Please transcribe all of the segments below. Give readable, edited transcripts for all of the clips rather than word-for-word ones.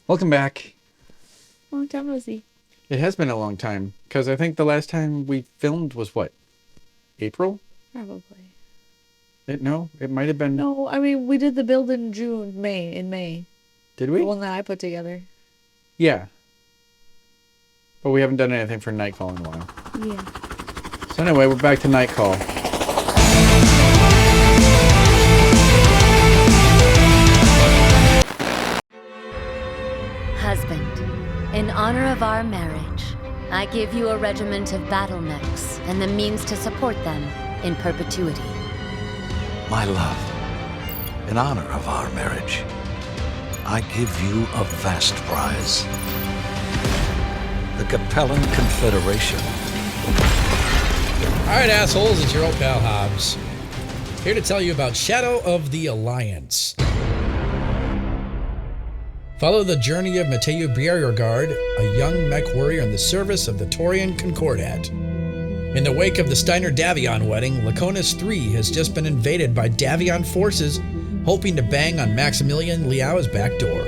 Welcome back. Long time no see. It has been a long time, because I think the last time we filmed was what? April? Probably. No, it might have been... No, I mean, we did the build in May. Did we? The one that I put together. Yeah. But we haven't done anything for Nightcall in a while. Yeah. So anyway, we're back to Nightcall. Husband, in honor of our marriage, I give you a regiment of battle mechs and the means to support them in perpetuity. My love, in honor of our marriage, I give you a vast prize. The Capellan Confederation. Alright, assholes, it's your old pal Hobbs. Here to tell you about Shadow of the Alliance. Follow the journey of Mateo Beauregard, a young mech warrior in the service of the Taurian Concordat. In the wake of the Steiner-Davion wedding, Laconis III has just been invaded by Davion forces hoping to bang on Maximilian Liao's back door.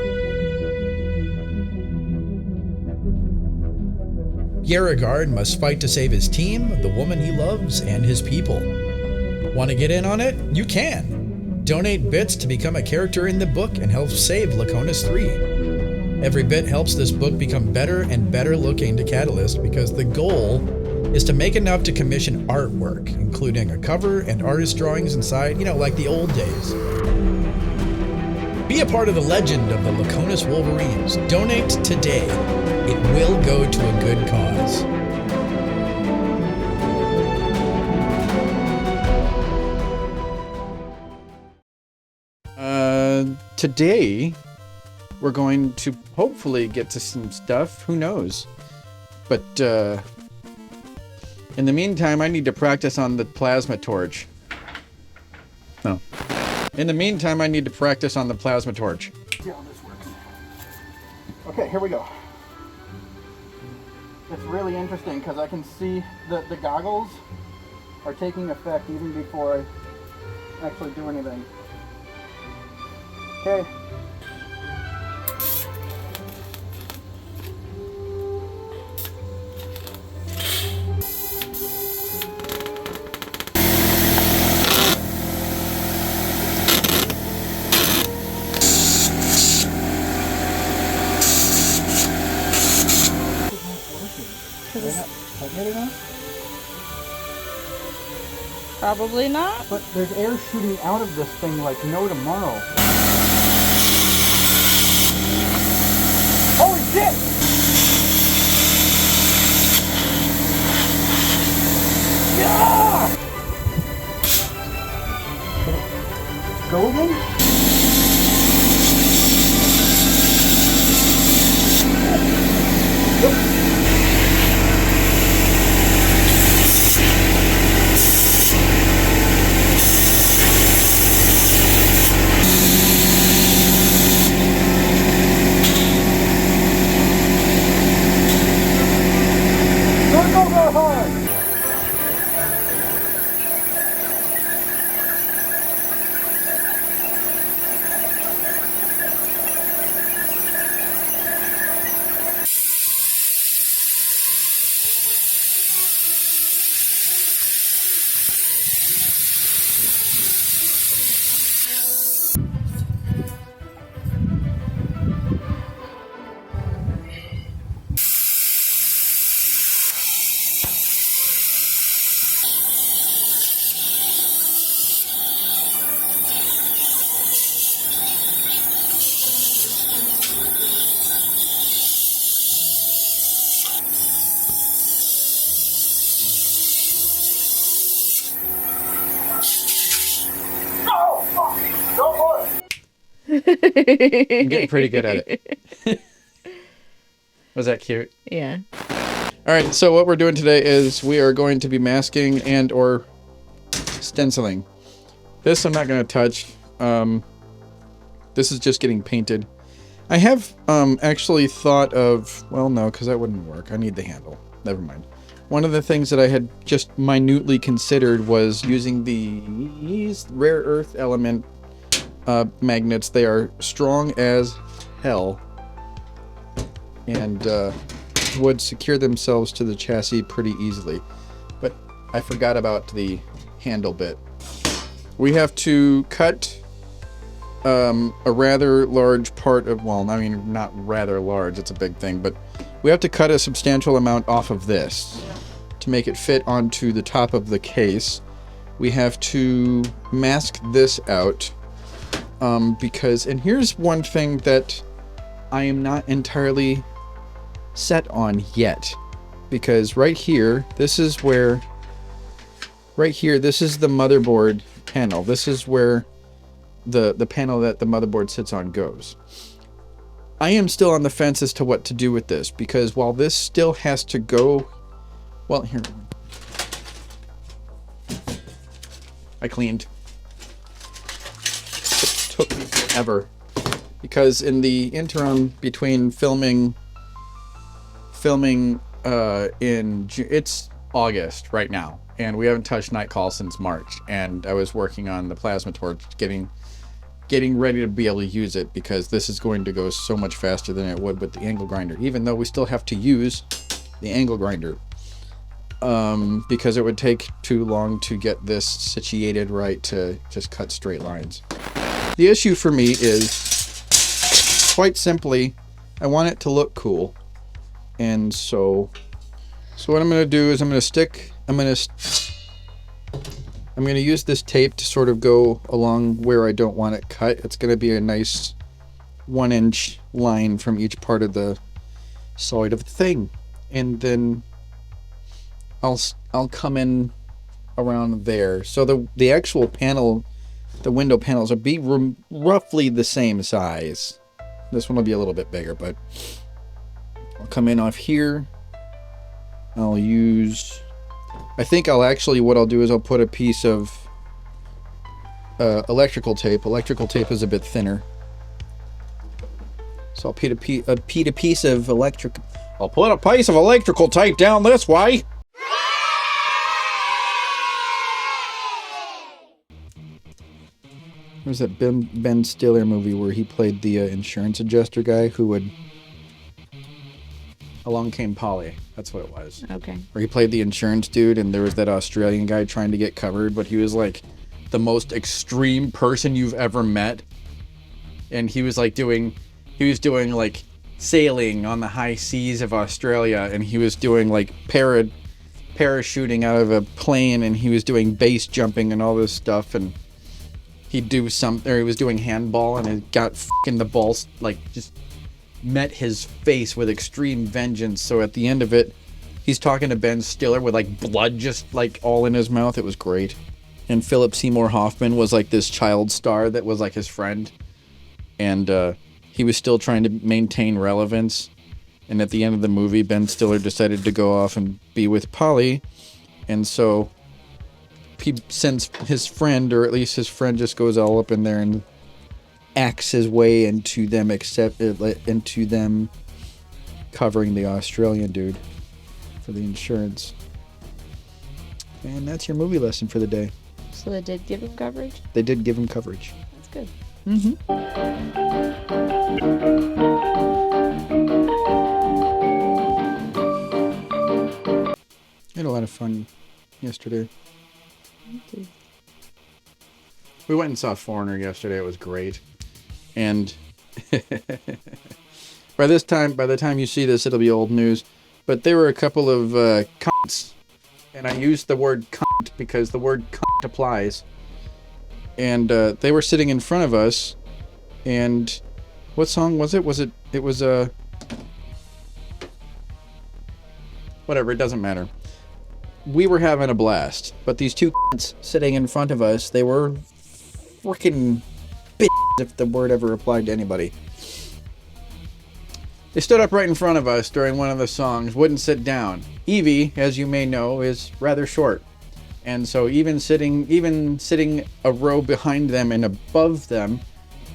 Beauregard must fight to save his team, the woman he loves, and his people. Want to get in on it? You can! Donate bits to become a character in the book and help save Laconis III. Every bit helps this book become better and better looking to Catalyst because the goal is to make enough to commission artwork, including a cover and artist drawings inside, like the old days. Be a part of the legend of the Laconis Wolverines. Donate today. It will go to a good cause. Today, we're going to hopefully get to some stuff. Who knows? But, in the meantime, I need to practice on the plasma torch. No. In the meantime, I need to practice on the plasma torch. See how this works. Okay, here we go. It's really interesting because I can see the goggles are taking effect even before I actually do anything. Okay. Probably not. But there's air shooting out of this thing like no tomorrow. Holy shit! Yeah! Go again? I'm getting pretty good at it. Was that cute? Yeah. Alright, so what we're doing today is we are going to be masking and or stenciling. This I'm not going to touch. This is just getting painted. I have actually thought of... Well, no, because that wouldn't work. I need the handle. Never mind. One of the things that I had just minutely considered was using the rare earth element magnets. They are strong as hell and would secure themselves to the chassis pretty easily. But I forgot about the handle bit. We have to cut a rather large part of, well, I mean, not rather large, it's a big thing, but we have to cut a substantial amount off of this to make it fit onto the top of the case. We have to mask this out because, and here's one thing that I am not entirely set on yet, because right here, this is where, right here, this is the motherboard panel. This is where the panel that the motherboard sits on goes. I am still on the fence as to what to do with this, because while this still has to go, well, here, I cleaned. It took me forever, because in the interim between filming in it's August right now, and we haven't touched Nightcall since March, and I was working on the plasma torch, getting ready to be able to use it, because this is going to go so much faster than it would with the angle grinder, even though we still have to use the angle grinder, because it would take too long to get this situated right to just cut straight lines. The issue for me is, quite simply, I want it to look cool. And so what I'm going to do is I'm going to use this tape to sort of go along where I don't want it cut. It's going to be a nice 1-inch line from each part of the side of the thing. And then I'll come in around there. So the actual panel, the window panels will be roughly the same size. This one will be a little bit bigger, but I'll come in off here. I'll use, I think what I'll do is I'll put a piece of electrical tape. Electrical tape is a bit thinner. So I'll put a piece of electrical tape down this way. There's that Ben Stiller movie where he played the insurance adjuster guy who would... Along Came Polly. That's what it was. Okay. Where he played the insurance dude, and there was that Australian guy trying to get covered, but he was like the most extreme person you've ever met. And he was doing like sailing on the high seas of Australia, and he was doing like parachuting out of a plane, and he was doing base jumping and all this stuff, and he'd do something, or he was doing handball, and it got fucking the balls, like, just met his face with extreme vengeance. So at the end of it, he's talking to Ben Stiller with like blood just like all in his mouth. It was great. And Philip Seymour Hoffman was like this child star that was like his friend, and he was still trying to maintain relevance. And at the end of the movie, Ben Stiller decided to go off and be with Polly, and so he sends his friend, or at least his friend just goes all up in there and acts his way into them covering the Australian dude for the insurance. And that's your movie lesson for the day. So they did give him coverage? They did give him coverage. That's good. Mm-hmm. I had a lot of fun yesterday. We went and saw Foreigner yesterday. It was great. And by the time you see this, it'll be old news. But there were a couple of cunts, and I used the word cunt because the word cunt applies. And they were sitting in front of us. And what song was it? It was whatever. It doesn't matter. We were having a blast, but these two cunts sitting in front of us, they were freaking bitches, if the word ever applied to anybody. They stood up right in front of us during one of the songs, wouldn't sit down. Evie, as you may know, is rather short, and so even sitting a row behind them and above them,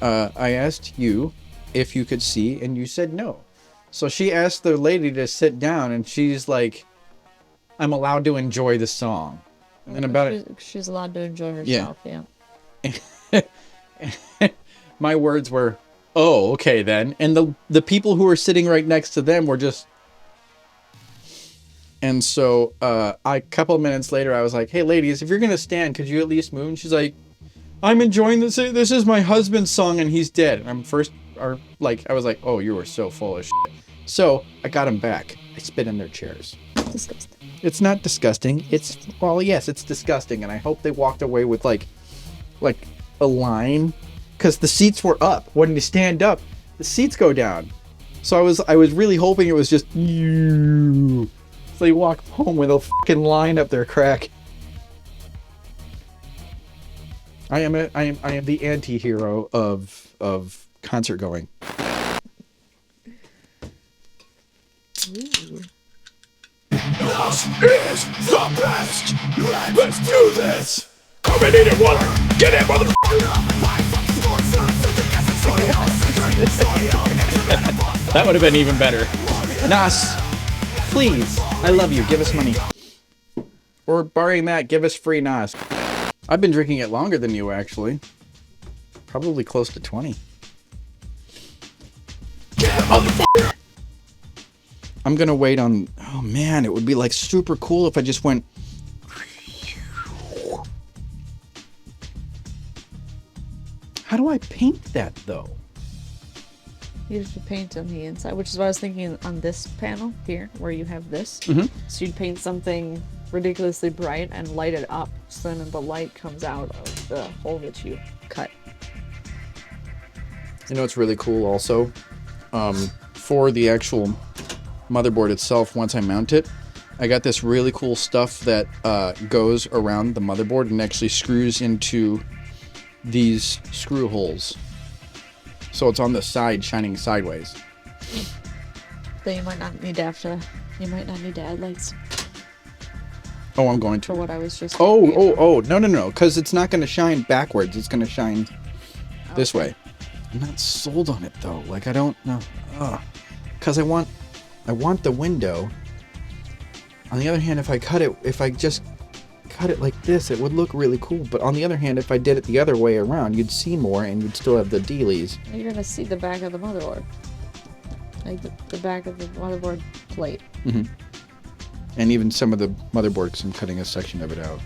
I asked you if you could see, and you said no. So she asked the lady to sit down, and she's like, "I'm allowed to enjoy the song." And about she's allowed to enjoy herself. Yeah. my words were, "Oh, okay then." And the people who were sitting right next to them were just. And so, a couple of minutes later, I was like, "Hey, ladies, if you're gonna stand, could you at least move?" And she's like, "I'm enjoying this. This is my husband's song, and he's dead." And I was like, "Oh, you were so full of shit." So I got him back. I spit in their chairs. Disgusting. It's not disgusting. Well, yes, it's disgusting, and I hope they walked away with like a line, because the seats were up. When you stand up, the seats go down. So I was really hoping it was just you. So you walk home with a fucking line up their crack. I am the anti-hero of concert going. Ooh. This is the best. Let's do this. Come and eat it, water. Get it, motherfucker. That would have been even better. Nas, please, I love you. Give us money. Or barring that, give us free Nas. I've been drinking it longer than you, actually. Probably close to 20. Get it, motherfucker. I'm gonna wait on. Oh man, it would be like super cool if I just went. How do I paint that though? You have to paint on the inside, which is what I was thinking on this panel here, where you have this. Mhm. So you'd paint something ridiculously bright and light it up, so then the light comes out of the hole that you cut. You know what's really cool also? For the actual motherboard itself, once I mount it, I got this really cool stuff that goes around the motherboard and actually screws into these screw holes. So it's on the side, shining sideways. Then you might not need to add lights Oh, I'm going for to. what I was just Oh, no, because it's not going to shine backwards. It's going to shine this way. I'm not sold on it though. Like, I don't know. Because I want the window. On the other hand, if I just cut it like this, it would look really cool. But on the other hand, if I did it the other way around, you'd see more and you'd still have the dealies. You're gonna see the back of the motherboard. Like the back of the motherboard plate. Mm-hmm. And even some of the motherboard, because I'm cutting a section of it out.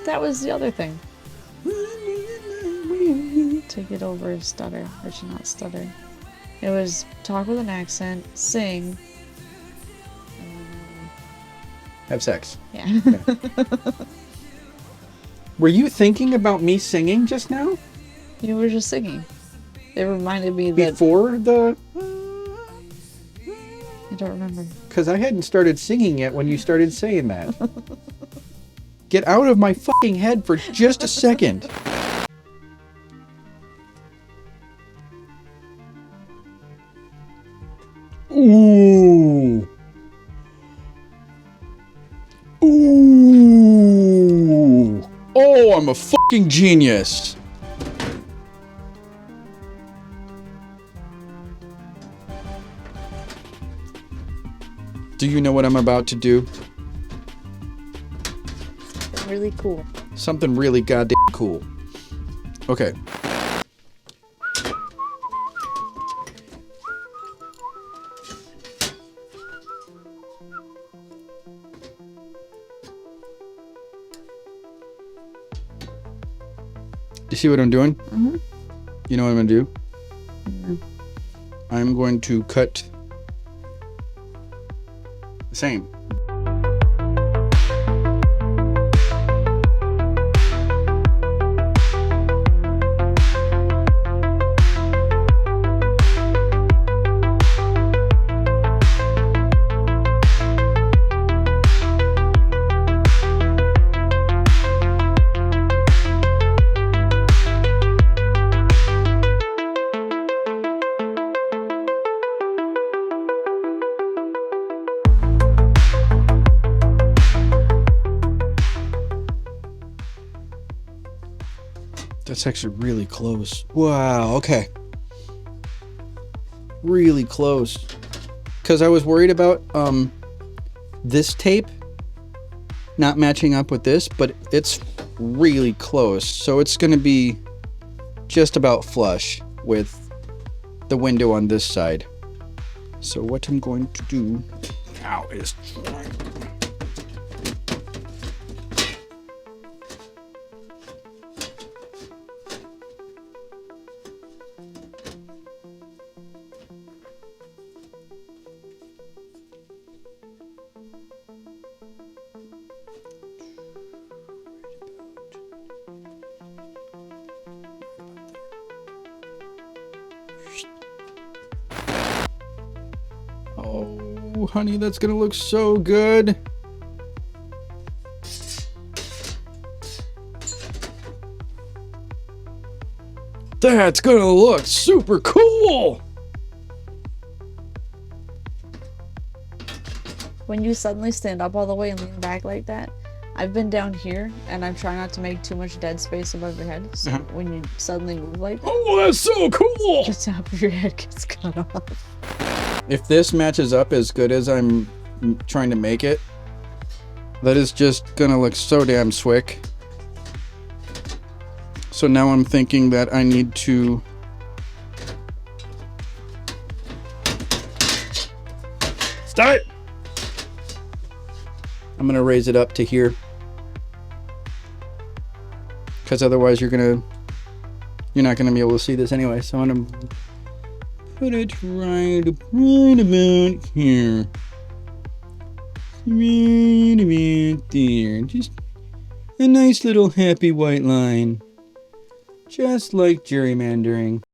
That was the other thing. To get over stutter, or to not stutter. It was talk with an accent, sing. Have sex. Yeah. Were you thinking about me singing just now? You were just singing. It reminded me that Before the... I don't remember. Because I hadn't started singing yet when you started saying that. Get out of my fucking head for just a second. Ooh. Ooh. Oh, I'm a fucking genius. Do you know what I'm about to do? Really cool. Something really goddamn cool. Okay. You see what I'm doing? Mm-hmm. You know what I'm gonna do? Mm-hmm. I'm going to cut the same. That's actually really close. Wow, okay. Really close. because I was worried about this tape not matching up with this, but it's really close. So it's going to be just about flush with the window on this side. So what I'm going to do now is try. Oh, honey, that's gonna look so good. That's gonna look super cool. When you suddenly stand up all the way and lean back like that, I've been down here and I'm trying not to make too much dead space above your head. So when you suddenly move like that, Oh, that's so cool. the top of your head gets cut off. If this matches up as good as I'm trying to make it, that is just gonna look so damn slick. So now I'm thinking that I need to stop it. I'm gonna raise it up to here, because otherwise you're not gonna be able to see this anyway. So I'm gonna put it right about here. Right about there. Just a nice little happy white line. Just like gerrymandering.